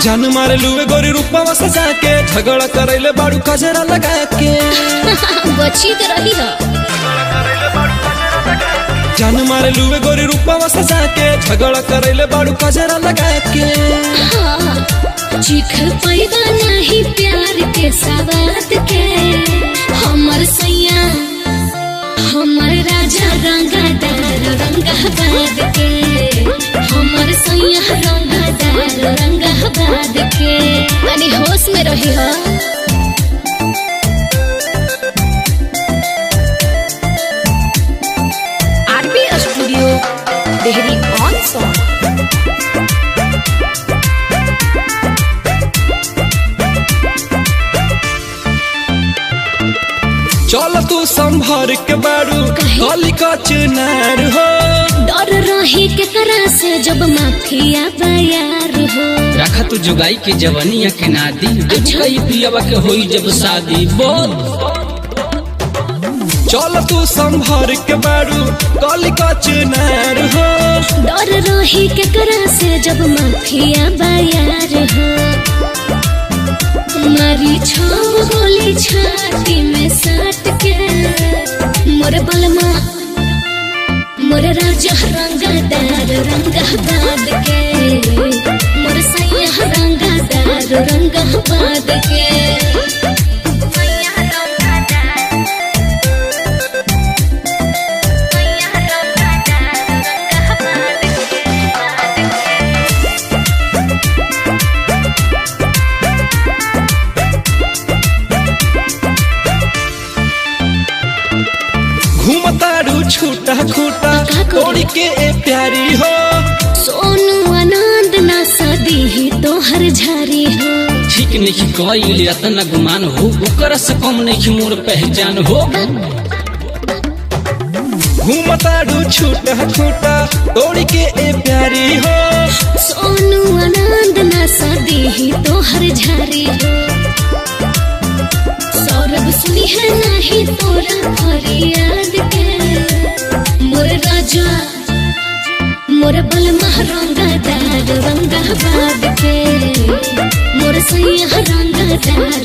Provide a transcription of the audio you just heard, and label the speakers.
Speaker 1: जान मारे लुए गोरी रूपवा सजा के झगड़ा करैले बाड़ू कजरा लगा के
Speaker 2: बची तो रही हो।
Speaker 1: जान मारे लुए गोरी रूपवा सजा के झगड़ा करैले बाड़ू कजरा लगा के
Speaker 2: चिखल पैदा नहीं प्यार के सवाद के हमर सैया हमर राजा रंगदार रंगाबाद के हमर सैया रंगदार रंगाबाद के तनी होश में रही हो। RB studio Dehri on Sone.
Speaker 1: चल तू संभर के बाड़ू गली का चुनार हो।
Speaker 2: डर रही के करा से जब माफिया बयार हो।
Speaker 3: रखा तू जुगाई के जवानिया के नादी कई पियावा के होई जब शादी बोल।
Speaker 1: चल तू संभर के बाड़ू गली का चुनार हो।
Speaker 2: डर रही के करा से जब माफिया बयार हो। मारी छाव गोली छाती में साट के मोर बलमा मोर राजा रंगदार रंगाबाद के मोर सैया रंगदार रंगाबाद के।
Speaker 1: घूमतारू छूटा खूटा तोड़ी के ए प्यारी हो।
Speaker 2: सोनू आनंद ना सदी ही तो हर झारी हो।
Speaker 3: ठीक नहीं कइल इतना गुमान हो ओकर से कम नहीं मोर पहचान हो।
Speaker 1: घूमतारू छूटा खूटा तोड़ी के ए प्यारी हो।
Speaker 2: सोनू आनंद ना सदी ही तो हर झारी हो। सौरभ सुनी है नहीं तोरा फरियाद के मोर राजा मोर बलमा रंगदार रंगाबाद के मोर सैया रंगदार